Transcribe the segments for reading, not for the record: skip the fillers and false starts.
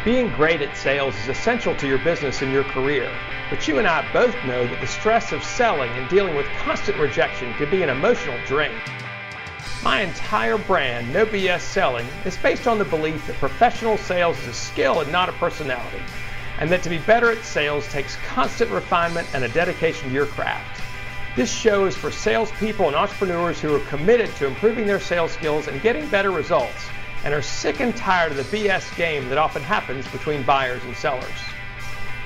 Being great at sales is essential to your business and your career, but you and I both know that the stress of selling and dealing with constant rejection can be an emotional drain. My entire brand, No BS Selling, is based on the belief that professional sales is a skill and not a personality, and that to be better at sales takes constant refinement and a dedication to your craft. This show is for salespeople and entrepreneurs who are committed to improving their sales skills and getting better results, and are sick and tired of the BS game that often happens between buyers and sellers.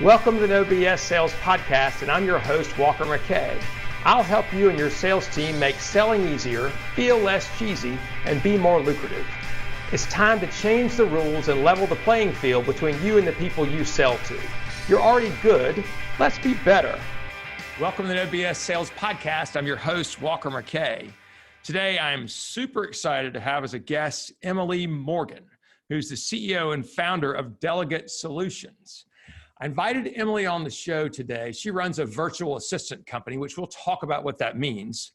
Welcome to the No BS Sales Podcast, and I'm your host, Walker McKay. I'll help you and your sales team make selling easier, feel less cheesy, and be more lucrative. It's time to change the rules and level the playing field between you and the people you sell to. You're already good, let's be better. Welcome to the No BS Sales Podcast. I'm your host, Walker McKay. Today, I'm super excited to have as a guest Emily Morgan, who's the CEO and founder of Delegate Solutions. I invited Emily on the show today. She runs a virtual assistant company, which we'll talk about what that means.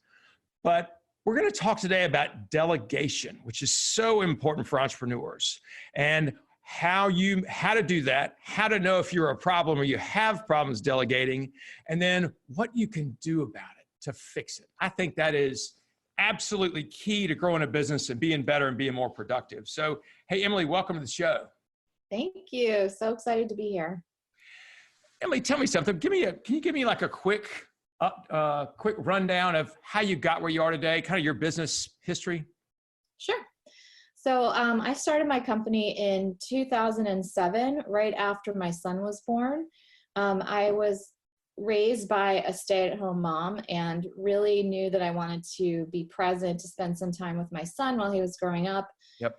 But we're going to talk today about delegation, which is so important for entrepreneurs, and how to do that, how to know if you're a problem or you have problems delegating, and then what you can do about it to fix it. I think that is absolutely key to growing a business and being better and being more productive. So, hey, Emily, welcome to the show. Thank you. So excited to be here. Emily, tell me something. Can you give me like a quick rundown of how you got where you are today, kind of your business history? Sure. So I started my company in 2007, right after my son was born. I was raised by a stay-at-home mom and really knew that I wanted to be present, to spend some time with my son while he was growing up,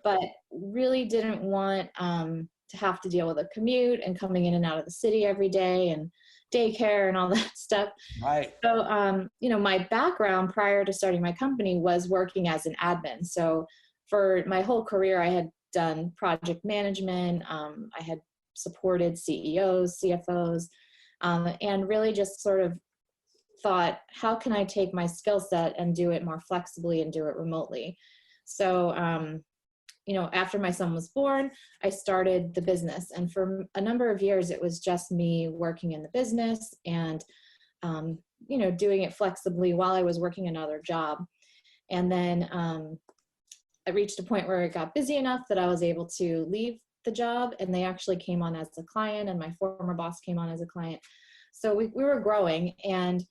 but really didn't want to have to deal with a commute and coming in and out of the city every day and daycare and all that stuff. Right. So, my background prior to starting my company was working as an admin. So for my whole career, I had done project management. I had supported CEOs, CFOs, and really just sort of thought, how can I take my skill set and do it more flexibly and do it remotely? So, after my son was born, I started the business. And for a number of years, it was just me working in the business and, doing it flexibly while I was working another job. And then I reached a point where it got busy enough that I was able to leave the job, and they actually came on as a client, and my former boss came on as a client. So we were growing, and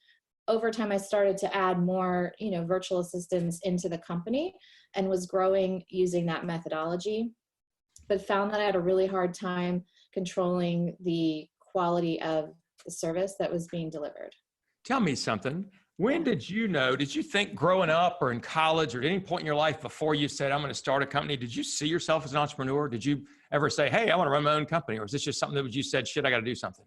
over time I started to add more, virtual assistants into the company and was growing using that methodology, but found that I had a really hard time controlling the quality of the service that was being delivered. Tell me something. When did you think growing up or in college or at any point in your life before you said, I'm going to start a company, did you see yourself as an entrepreneur? Did you ever say, hey, I want to run my own company? Or is this just something that you said, shit, I got to do something?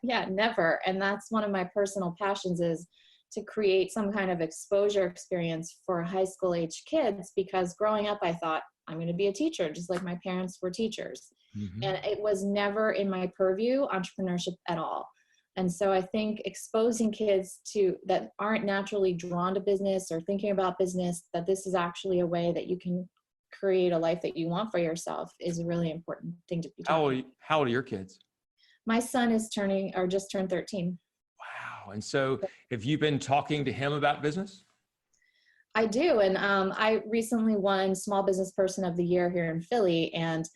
Yeah, never. And that's one of my personal passions, is to create some kind of exposure experience for high school age kids, because growing up, I thought I'm going to be a teacher, just like my parents were teachers. Mm-hmm. And it was never in my purview, entrepreneurship at all. And so I think exposing kids that aren't naturally drawn to business or thinking about business, that this is actually a way that you can create a life that you want for yourself, is a really important thing to be talking about. How old are your kids? My son is just turned 13. Wow. And so have you been talking to him about business? I do. And I recently won Small Business Person of the Year here in Philly, and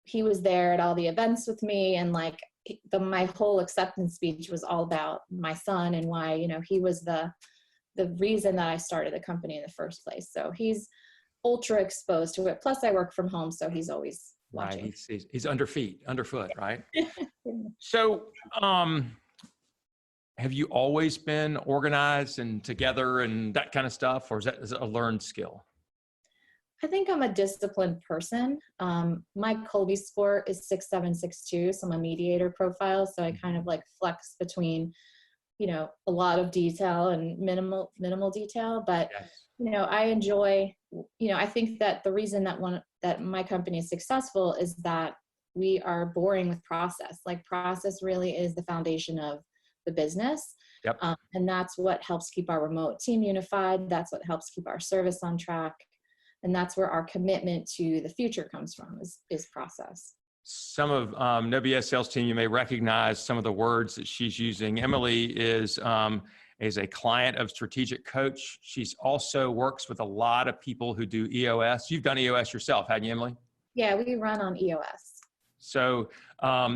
he was there at all the events with me, and my whole acceptance speech was all about my son and why, he was the reason that I started the company in the first place. So he's ultra exposed to it. Plus I work from home, so he's always watching. Right. He's underfoot, right? So, have you always been organized and together and that kind of stuff, or is it a learned skill? I think I'm a disciplined person. My Colby score is 6.762, so I'm a mediator profile. So I kind of flex between, a lot of detail and minimal detail. But, yes. I enjoy, I think that the reason that my company is successful is that we are boring with process. Process really is the foundation of the business. Yep. And that's what helps keep our remote team unified. That's what helps keep our service on track. And that's where our commitment to the future comes from, is process. Some of No BS Sales Team, you may recognize some of the words that she's using. Emily is a client of Strategic Coach. She's also works with a lot of people who do EOS. You've done EOS yourself, haven't you, Emily? Yeah, we run on EOS. So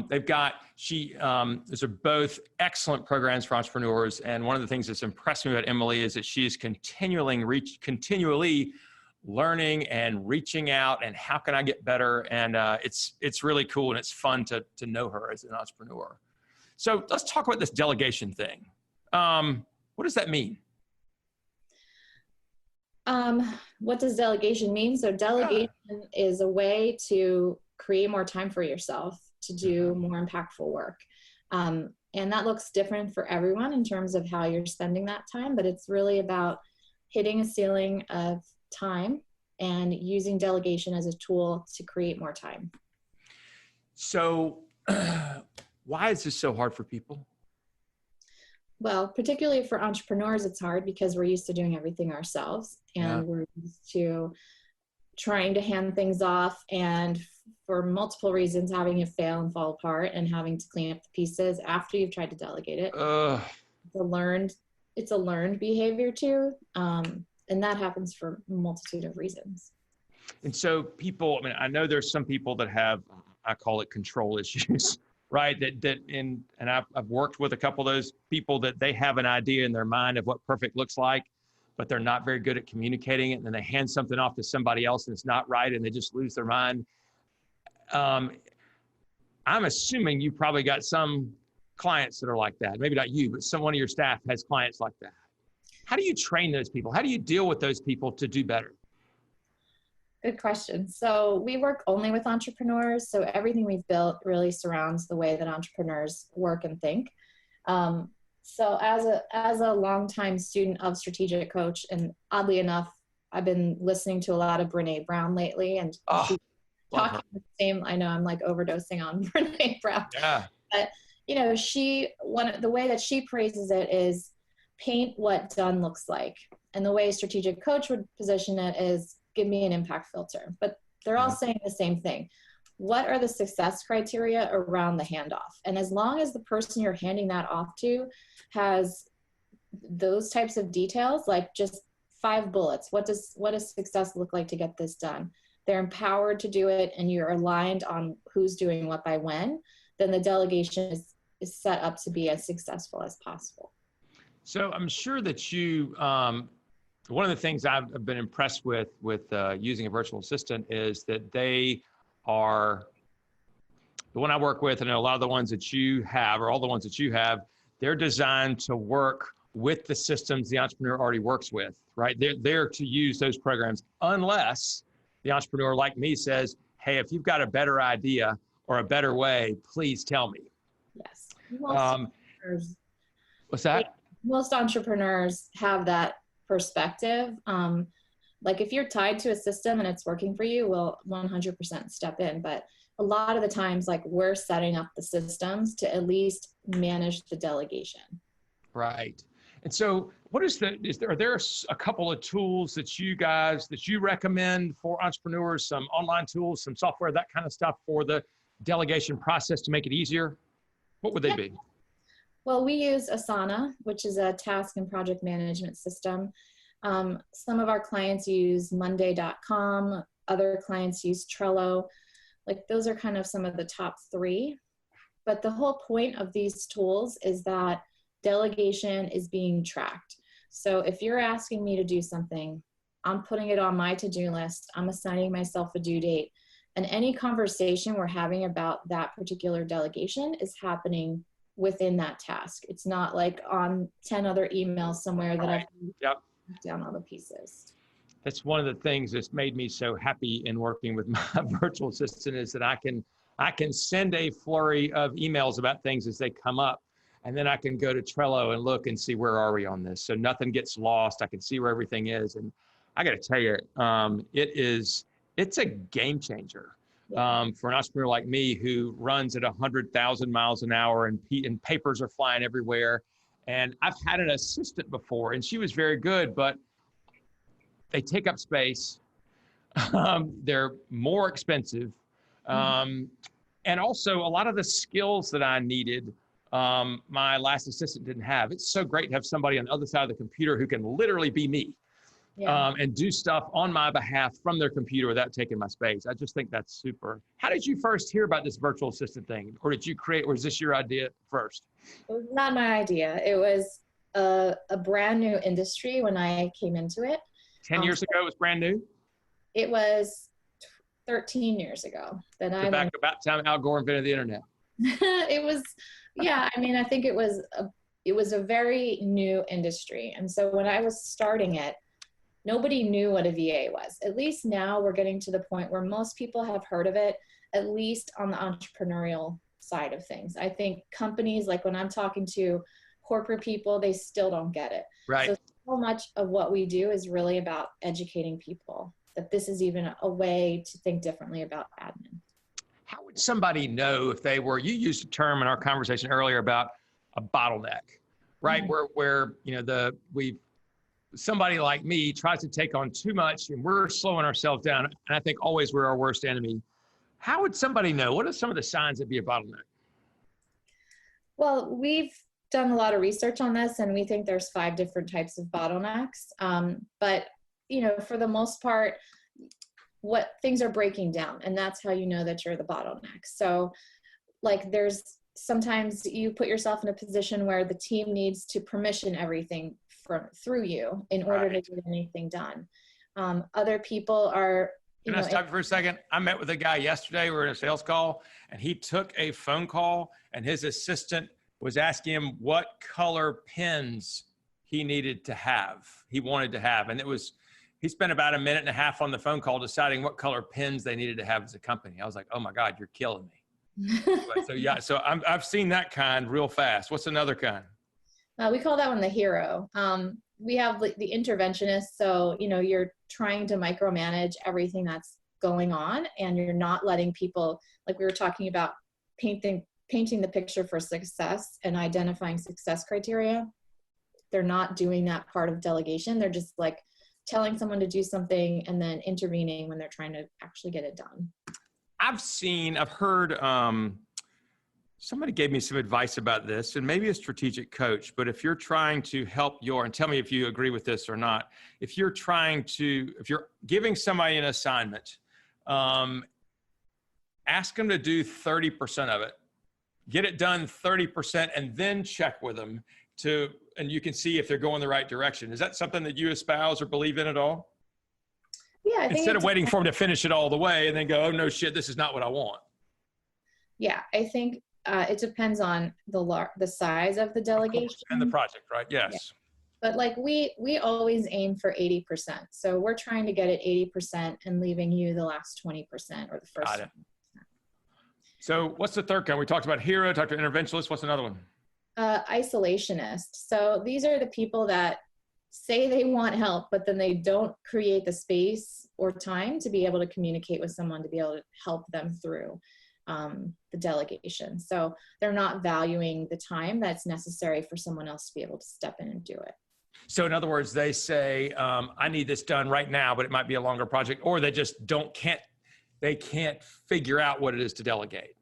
these are both excellent programs for entrepreneurs. And one of the things that's impressed me about Emily is that she is continually learning and reaching out and how can I get better? And it's really cool and it's fun to know her as an entrepreneur. So let's talk about this delegation thing. What does that mean? What does delegation mean? So delegation is a way to create more time for yourself to do more impactful work. And that looks different for everyone in terms of how you're spending that time, but it's really about hitting a ceiling of time and using delegation as a tool to create more time. So why is this so hard for people? Well, particularly for entrepreneurs, it's hard because we're used to doing everything ourselves and we're used to trying to hand things off and for multiple reasons, having it fail and fall apart and having to clean up the pieces after you've tried to delegate it. It's a learned behavior too. And that happens for a multitude of reasons. And so people, I mean, I know there's some people that have, I call it control issues, right? And I've worked with a couple of those people that they have an idea in their mind of what perfect looks like, but they're not very good at communicating it. And then they hand something off to somebody else and it's not right. And they just lose their mind. I'm assuming you probably got some clients that are like that. Maybe not you, but one of your staff has clients like that. How do you train those people? How do you deal with those people to do better? Good question. So we work only with entrepreneurs. So everything we've built really surrounds the way that entrepreneurs work and think. So as a longtime student of Strategic Coach, and oddly enough, I've been listening to a lot of Brene Brown lately, and she's talking the same. I know I'm like overdosing on Brene Brown. Yeah. But you know, the way that she praises it is paint what done looks like, and the way Strategic Coach would position it is give me an impact filter. But they're all saying the same thing. What are the success criteria around the handoff? And as long as the person you're handing that off to has those types of details, like just 5 bullets, what does success look like to get this done? They're empowered to do it and you're aligned on who's doing what by when, then the delegation is set up to be as successful as possible. So I'm sure that you, one of the things I've been impressed with using a virtual assistant is that they are, the one I work with, and a lot of the ones that you have, or all the ones that you have, they're designed to work with the systems the entrepreneur already works with, right? They're there to use those programs unless the entrepreneur like me says, hey, if you've got a better idea or a better way, please tell me. Yes. What's that? Most entrepreneurs have that perspective. Like if you're tied to a system and it's working for you, we'll 100% step in. But a lot of the times, like we're setting up the systems to at least manage the delegation. Right. And so are there a couple of tools that you recommend for entrepreneurs, some online tools, some software, that kind of stuff for the delegation process to make it easier? What would they be? Well, we use Asana, which is a task and project management system. Some of our clients use Monday.com. Other clients use Trello. Like those are kind of some of the top 3. But the whole point of these tools is that delegation is being tracked. So if you're asking me to do something, I'm putting it on my to-do list. I'm assigning myself a due date. And any conversation we're having about that particular delegation is happening within that task. It's not like on 10 other emails somewhere that I've down all the pieces. That's one of the things that's made me so happy in working with my virtual assistant is that I can send a flurry of emails about things as they come up. And then I can go to Trello and look and see where are we on this. So nothing gets lost. I can see where everything is. And I got to tell you, it's a game changer. For an entrepreneur like me who runs at 100,000 miles an hour and papers are flying everywhere. And I've had an assistant before and she was very good, but they take up space. They're more expensive. And also a lot of the skills that I needed, my last assistant didn't have. It's so great to have somebody on the other side of the computer who can literally be me. Yeah. And do stuff on my behalf from their computer without taking my space. I just think that's super. How did you first hear about this virtual assistant thing? Or did you create, or is this your idea first? It was not my idea. It was a brand new industry when I came into it. 10 years ago, it was brand new? It was 13 years ago. About time Al Gore invented the internet. It was, yeah, I mean, I think it was a very new industry. And so when I was starting it, nobody knew what a VA was. At least now we're getting to the point where most people have heard of it, at least on the entrepreneurial side of things. I think companies, like when I'm talking to corporate people, they still don't get it. Right. So much of what we do is really about educating people that this is even a way to think differently about admin. How would somebody know if they were, you used a term in our conversation earlier about a bottleneck, right? Mm-hmm. Where somebody like me tries to take on too much and we're slowing ourselves down. And I think always we're our worst enemy. How would somebody know? What are some of the signs that be a bottleneck? Well, we've done a lot of research on this and we think there's 5 different types of bottlenecks. But for the most part, what things are breaking down, and that's how you know that you're the bottleneck. So like sometimes you put yourself in a position where the team needs to permission everything through you in order to get anything done. Other people are, Can I stop you for a second? I met with a guy yesterday. We were in a sales call and he took a phone call and his assistant was asking him what color pens he wanted to have. And he spent about 1.5 minutes on the phone call deciding what color pens they needed to have as a company. I was like, oh my God, you're killing me. So I've seen that kind real fast. What's another kind? We call that one the hero. We have the interventionist. So, you're trying to micromanage everything that's going on and you're not letting people, like we were talking about, painting the picture for success and identifying success criteria. They're not doing that part of delegation. They're just like telling someone to do something and then intervening when they're trying to actually get it done. I've heard, somebody gave me some advice about this, and maybe a strategic coach, but if you're trying to help and tell me if you agree with this or not, if you're giving somebody an assignment, ask them to do 30% of it, get it done 30%, and then check with them and you can see if they're going the right direction. Is that something that you espouse or believe in at all? Yeah, I think instead of waiting for them to finish it all the way and then go, oh no shit, this is not what I want. Yeah, I think it depends on the size of the delegation and the project, right? Yes. Yeah. But like we always aim for 80%. So we're trying to get it 80% and leaving you the last 20% or the first 20%. So what's the third kind? We talked about hero, talked about interventionist. What's another one? Isolationist. So these are the people that say they want help, but then they don't create the space or time to be able to communicate with someone to be able to help them through the delegation. So they're not valuing the time that's necessary for someone else to be able to step in and do it. So in other words, they say, I need this done right now, but it might be a longer project, or they just they can't figure out what it is to delegate.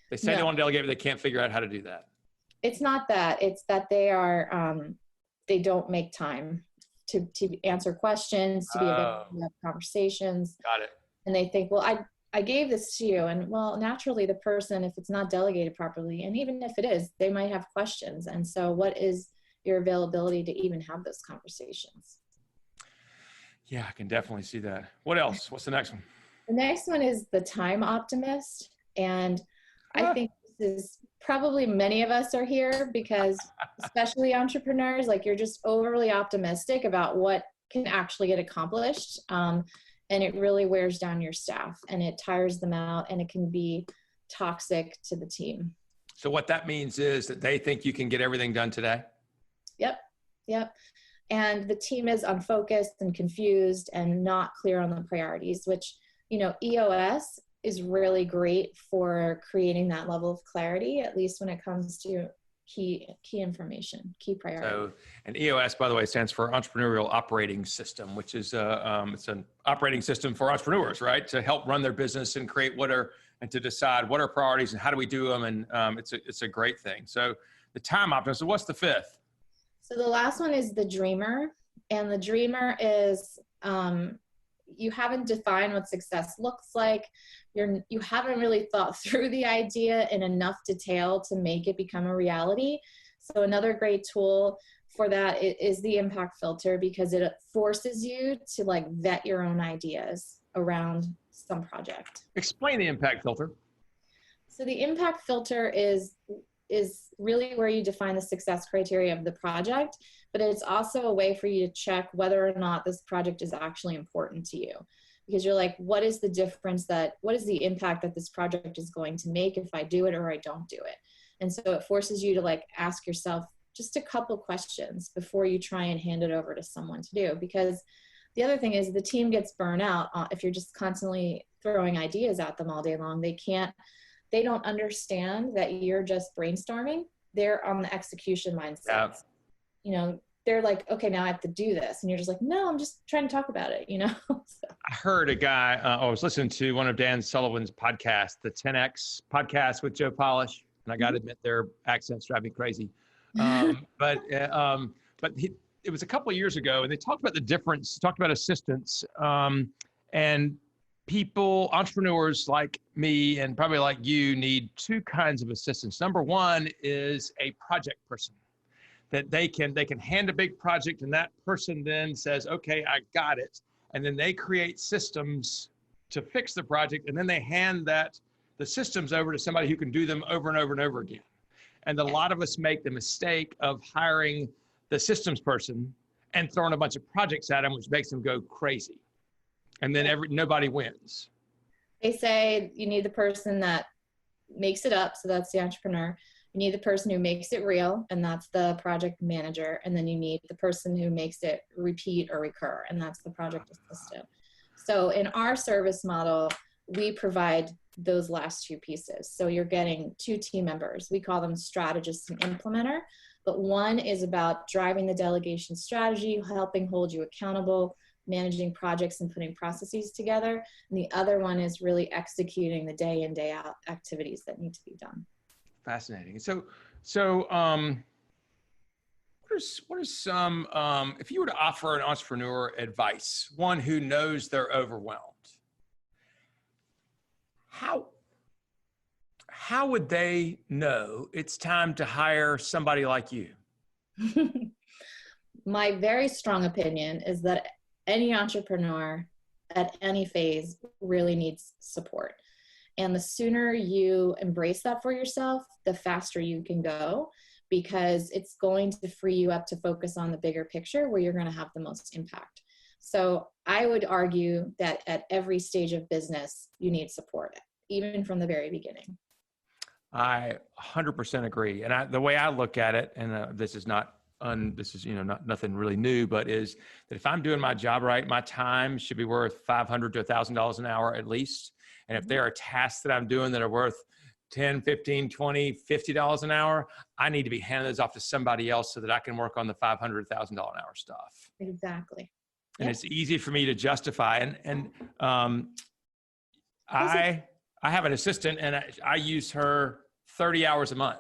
They say they want to delegate, but they can't figure out how to do that. It's not that. It's that they don't make time to answer questions, to be able to have conversations. Got it. And they think, well, I gave this to you. And well, naturally the person, if it's not delegated properly, and even if it is, they might have questions. And so what is your availability to even have those conversations? Yeah, I can definitely see that. What else? What's the next one? The next one is the time optimist. And I think this is probably many of us are here because especially entrepreneurs, like you're just overly optimistic about what can actually get accomplished. And it really wears down your staff and it tires them out and it can be toxic to the team. So what that means is that they think you can get everything done today? Yep. And the team is unfocused and confused and not clear on the priorities, which, EOS is really great for creating that level of clarity, at least when it comes to key information, key priorities. So, and EOS, by the way, stands for Entrepreneurial Operating System, which is it's an operating system for entrepreneurs, right? To help run their business and create what are and to decide what are priorities and how do we do them. And it's a great thing. So the time optimist. So what's the fifth? So the last one is the dreamer. And the dreamer is, you haven't defined what success looks like. You haven't really thought through the idea in enough detail to make it become a reality. So another great tool for that is the impact filter, because it forces you to like vet your own ideas around some project. Explain the impact filter. So the impact filter is really where you define the success criteria of the project, but it's also a way for you to check whether or not this project is actually important to you. Because you're like, what is the impact that this project is going to make if I do it or I don't do it? And so it forces you to like ask yourself just a couple questions before you try and hand it over to someone to do. Because the other thing is the team gets burnt out if you're just constantly throwing ideas at them all day long. They don't understand that you're just brainstorming. They're on the execution mindset. Yeah. You know, they're like, okay, now I have to do this. And you're just like, no, I'm just trying to talk about it, you know? So. I heard a guy, I was listening to one of Dan Sullivan's podcasts, the 10X podcast with Joe Polish. And I got to admit, their accents drive me crazy. But it was a couple of years ago, and they talked about the difference, talked about assistants, and people, entrepreneurs like me and probably like you, need two kinds of assistants. Number one is a project person that they can hand a big project, and that person then says, okay, I got it. And then they create systems to fix the project, and then they hand the systems over to somebody who can do them over and over and over again. And a lot of us make the mistake of hiring the systems person and throwing a bunch of projects at them, which makes them go crazy. And then nobody wins. They say you need the person that makes it up, so that's the entrepreneur. You need the person who makes it real, and that's the project manager. And then you need the person who makes it repeat or recur, and that's the project assistant. So in our service model, we provide those last two pieces. So you're getting two team members. We call them strategist and implementer, but one is about driving the delegation strategy, helping hold you accountable, managing projects and putting processes together. And the other one is really executing the day in, day out activities that need to be done. Fascinating. So what is some, if you were to offer an entrepreneur advice, one who knows they're overwhelmed, how would they know it's time to hire somebody like you? My very strong opinion is that any entrepreneur at any phase really needs support. And the sooner you embrace that for yourself, the faster you can go, because it's going to free you up to focus on the bigger picture where you're going to have the most impact. So I would argue that at every stage of business, you need support, even from the very beginning. I 100% agree. And the way I look at it, and this is not nothing really new, but is that if I'm doing my job right, my time should be worth $500 to $1,000 an hour at least. And if there are tasks that I'm doing that are worth $10, $15, $20, $50 an hour, I need to be handing those off to somebody else so that I can work on the $500, $1,000 an hour stuff. Exactly. And it's easy for me to justify. I have an assistant, and I use her 30 hours a month.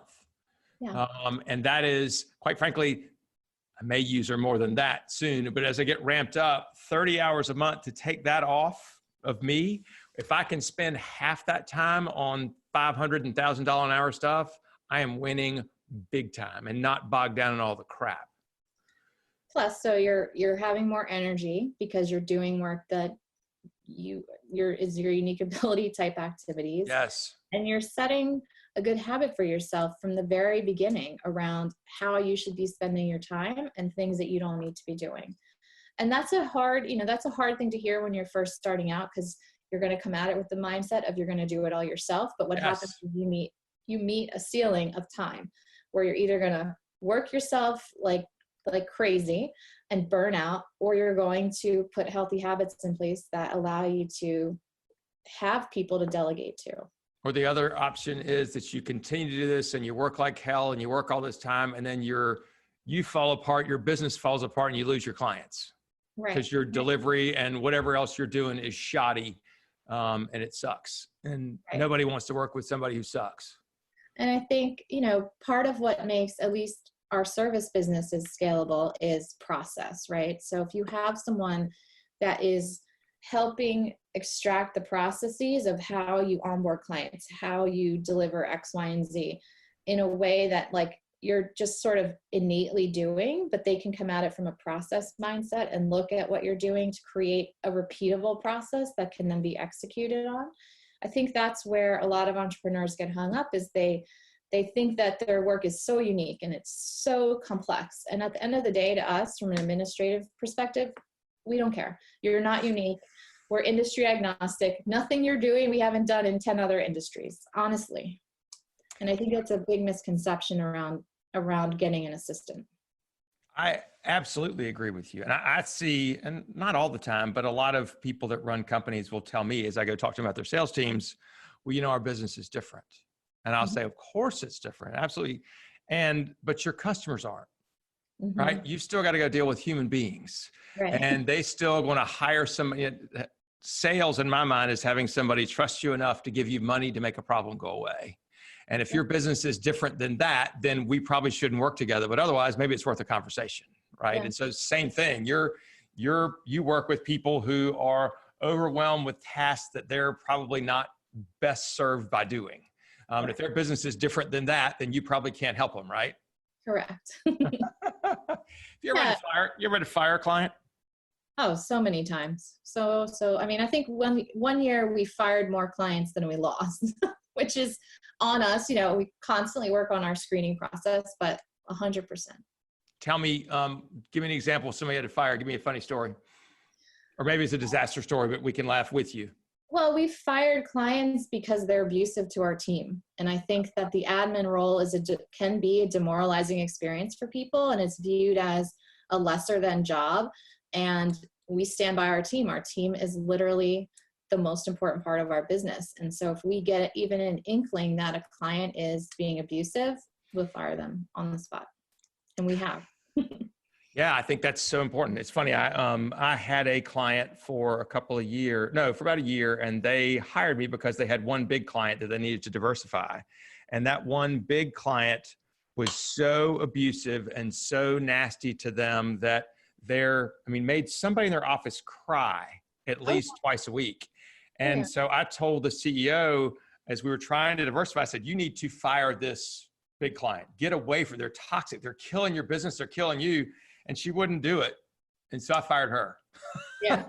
Yeah. And that is, quite frankly, I may use her more than that soon, but as I get ramped up, 30 hours a month to take that off of me, if I can spend half that time on $500 and $1,000 an hour stuff, I am winning big time and not bogged down in all the crap. Plus, so you're having more energy because you're doing work that is your unique ability type activities. Yes. And you're setting a good habit for yourself from the very beginning around how you should be spending your time and things that you don't need to be doing. And that's a hard thing to hear when you're first starting out, because you're going to come at it with the mindset of you're going to do it all yourself. But what happens is you meet a ceiling of time where you're either going to work yourself like crazy and burn out, or you're going to put healthy habits in place that allow you to have people to delegate to. Or the other option is that you continue to do this and you work like hell and you work all this time, and then you fall apart, your business falls apart, and you lose your clients. Right. Because your delivery and whatever else you're doing is shoddy and it sucks. And Right. nobody wants to work with somebody who sucks. And I think, part of what makes at least our service businesses scalable is process, right? So if you have someone that is helping extract the processes of how you onboard clients, how you deliver X, Y, and Z in a way that like you're just sort of innately doing, but they can come at it from a process mindset and look at what you're doing to create a repeatable process that can then be executed on. I think that's where a lot of entrepreneurs get hung up, is they think that their work is so unique and it's so complex. And at the end of the day, to us, from an administrative perspective, we don't care. You're not unique. We're industry agnostic. Nothing you're doing, we haven't done in 10 other industries, honestly. And I think that's a big misconception around getting an assistant. I absolutely agree with you. And I see, and not all the time, but a lot of people that run companies will tell me as I go talk to them about their sales teams, well, our business is different. And I'll say, of course it's different. Absolutely. But your customers aren't, right? You've still got to go deal with human beings, right? And they still want to hire somebody. Sales in my mind is having somebody trust you enough to give you money to make a problem go away. And if your business is different than that, then we probably shouldn't work together. But otherwise, maybe it's worth a conversation, right? Yeah. And so same thing. You work with people who are overwhelmed with tasks that they're probably not best served by doing. And if their business is different than that, then you probably can't help them, right? Correct. You ever had to fire a client? Oh, so many times. So, I mean, I think one year we fired more clients than we lost, which is on us. We constantly work on our screening process, but 100%. Tell me, give me an example of somebody had to fire. Give me a funny story. Or maybe it's a disaster story, but we can laugh with you. Well, we fired clients because they're abusive to our team. And I think that the admin role can be a demoralizing experience for people, and it's viewed as a lesser than job. And we stand by our team. Our team is literally the most important part of our business. And so if we get even an inkling that a client is being abusive, we'll fire them on the spot. And we have. Yeah, I think that's so important. It's funny. I had a client for about a year, and they hired me because they had one big client that they needed to diversify. And that one big client was so abusive and so nasty to them that made somebody in their office cry at least twice a week. And so I told the CEO, as we were trying to diversify, I said, you need to fire this big client. Get away from, they're toxic. They're killing your business. They're killing you. And she wouldn't do it. And so I fired her. Yeah.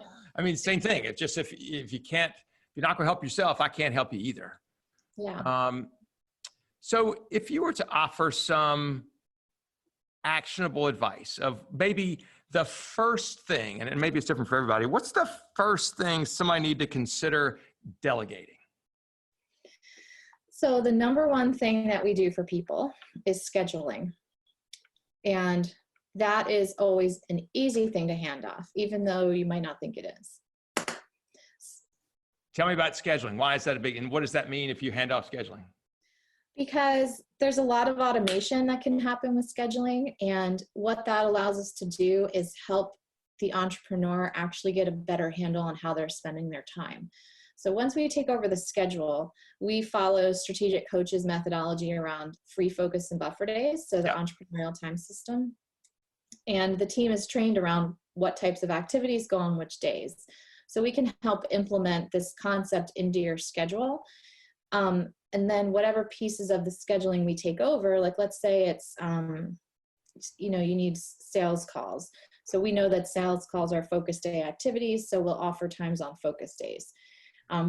Same thing. It's just, if you're not going to help yourself, I can't help you either. Yeah. So if you were to offer some actionable advice of maybe the first thing, and maybe it's different for everybody, what's the first thing somebody need to consider delegating? So the number one thing that we do for people is scheduling. And that is always an easy thing to hand off, even though you might not think it is. Tell me about scheduling. Why is that and what does that mean if you hand off scheduling? Because there's a lot of automation that can happen with scheduling. And what that allows us to do is help the entrepreneur actually get a better handle on how they're spending their time. So once we take over the schedule, we follow strategic coaches methodology around free focus and buffer days. So the entrepreneurial time system. And the team is trained around what types of activities go on which days. So we can help implement this concept into your schedule. And then whatever pieces of the scheduling we take over, like let's say it's, you need sales calls. So we know that sales calls are focus day activities. So we'll offer times on focus days.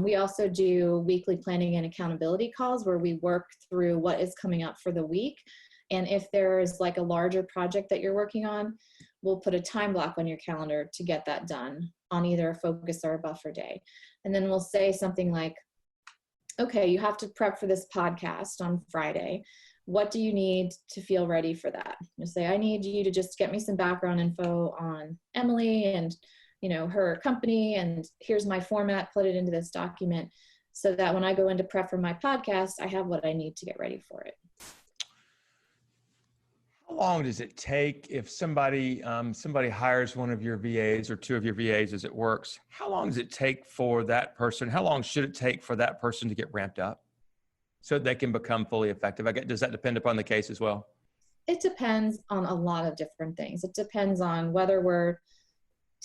We also do weekly planning and accountability calls where we work through what is coming up for the week. And if there's like a larger project that you're working on, we'll put a time block on your calendar to get that done on either a focus or a buffer day. And then we'll say something like, okay, you have to prep for this podcast on Friday. What do you need to feel ready for that? You'll say, I need you to just get me some background info on Emily and her company, and here's my format, put it into this document so that when I go into prep for my podcast, I have what I need to get ready for it. How long does it take if somebody hires one of your VAs or two of your VAs as it works? How long does it take for that person? How long should it take for that person to get ramped up so they can become fully effective? Does that depend upon the case as well? It depends on a lot of different things. It depends on whether we're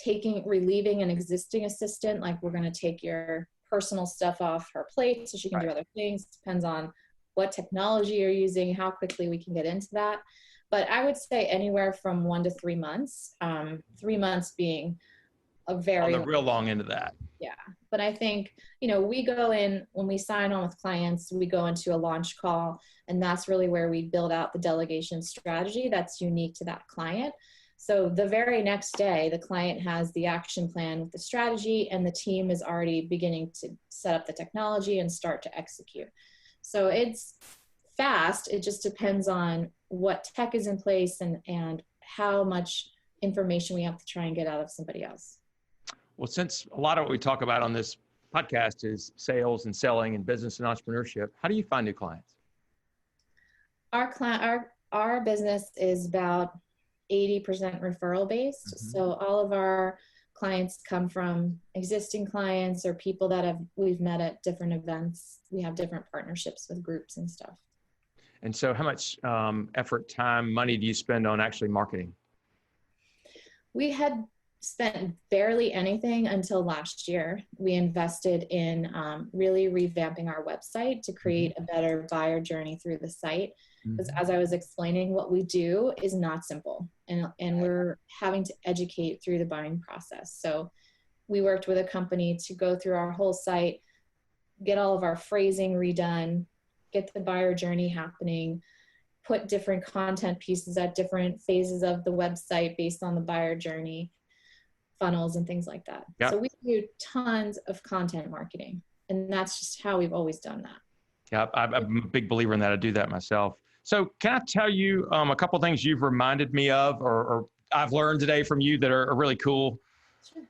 relieving an existing assistant, like we're going to take your personal stuff off her plate so she can do other things. It depends on what technology you're using, how quickly we can get into that. But I would say anywhere from 1 to 3 months, 3 months being a very on the real long end of that. Yeah. But I think, we go in, when we sign on with clients, we go into a launch call, and that's really where we build out the delegation strategy that's unique to that client. So the very next day, the client has the action plan with the strategy, and the team is already beginning to set up the technology and start to execute. So it's fast. It just depends on what tech is in place and how much information we have to try and get out of somebody else. Well, since a lot of what we talk about on this podcast is sales and selling and business and entrepreneurship, how do you find new clients? Our business is about 80% referral based. Mm-hmm. So all of our clients come from existing clients or people that we've met at different events. We have different partnerships with groups and stuff. And so how much effort, time, money do you spend on actually marketing? We had spent barely anything until last year. We invested in really revamping our website to create a better buyer journey through the site. Because as I was explaining, what we do is not simple, and we're having to educate through the buying process. So we worked with a company to go through our whole site, get all of our phrasing redone, get the buyer journey happening, put different content pieces at different phases of the website based on the buyer journey, funnels and things like that. Yep. So we do tons of content marketing, and that's just how we've always done that. Yeah, I'm a big believer in that. I do that myself. So can I tell you a couple of things you've reminded me of or I've learned today from you that are really cool? Sure.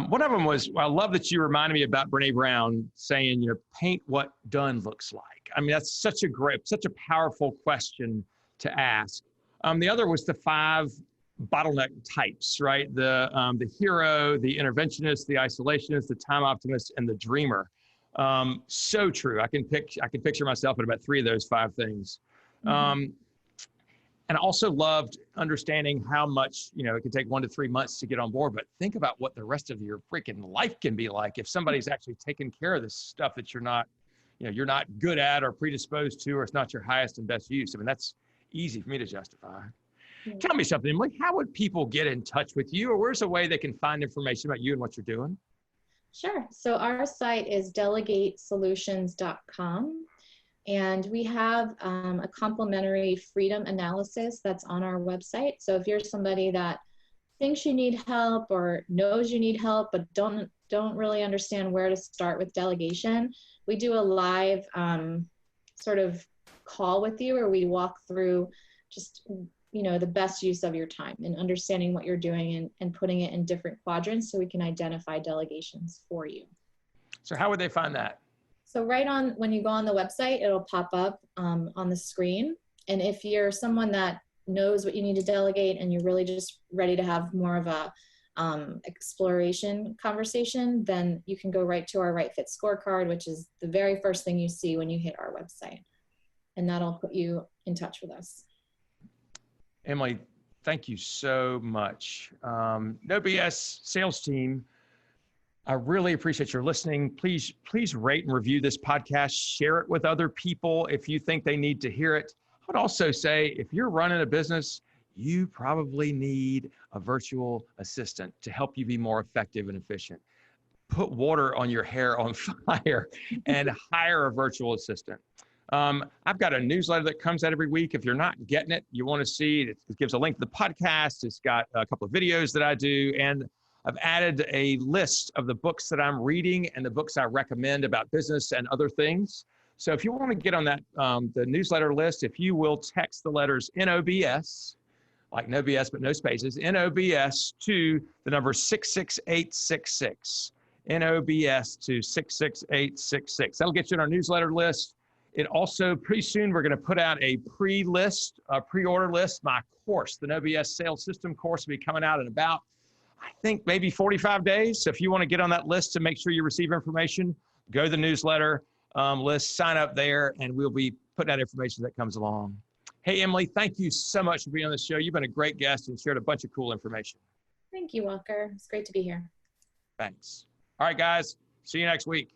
One of them was, I love that you reminded me about Brene Brown saying, paint what done looks like. I mean, that's such a powerful question to ask. The other was the 5 bottleneck types, right? The hero, the interventionist, the isolationist, the time optimist, and the dreamer. So true. I can picture myself at about 3 of those 5 things. And I also loved understanding how much, it can take 1 to 3 months to get on board, but think about what the rest of your freaking life can be like if somebody's actually taking care of this stuff that you're not good at or predisposed to, or it's not your highest and best use. I mean, that's easy for me to justify. Mm-hmm. Tell me something, Emily, how would people get in touch with you, or where's a way they can find information about you and what you're doing? Sure. So our site is delegatesolutions.com. And we have a complimentary freedom analysis that's on our website. So if you're somebody that thinks you need help or knows you need help, but don't really understand where to start with delegation, we do a live sort of call with you where we walk through just, the best use of your time and understanding what you're doing and putting it in different quadrants so we can identify delegations for you. So how would they find that? So when you go on the website, it'll pop up on the screen. And if you're someone that knows what you need to delegate and you're really just ready to have more of a exploration conversation, then you can go right to our Right Fit scorecard, which is the very first thing you see when you hit our website. And that'll put you in touch with us. Emily, thank you so much. No BS sales team. I really appreciate your listening. Please rate and review this podcast. Share it with other people if you think they need to hear it. I would also say, if you're running a business, you probably need a virtual assistant to help you be more effective and efficient. Put water on your hair on fire and hire a virtual assistant. I've got a newsletter that comes out every week. If you're not getting it, you want to see it. It gives a link to the podcast. It's got a couple of videos that I do, and I've added a list of the books that I'm reading and the books I recommend about business and other things. So if you want to get on that, the newsletter list, if you will text the letters NOBS, like no BS, but no spaces, NOBS to the number 66866, NOBS to 66866. That'll get you on our newsletter list. It also, pretty soon, we're going to put out a pre-order list. My course, the No BS Sales System course, will be coming out in about, I think, maybe 45 days. So if you want to get on that list to make sure you receive information, go to the newsletter list, sign up there, and we'll be putting out information that comes along. Hey, Emily, thank you so much for being on the show. You've been a great guest and shared a bunch of cool information. Thank you, Walker. It's great to be here. Thanks. All right, guys. See you next week.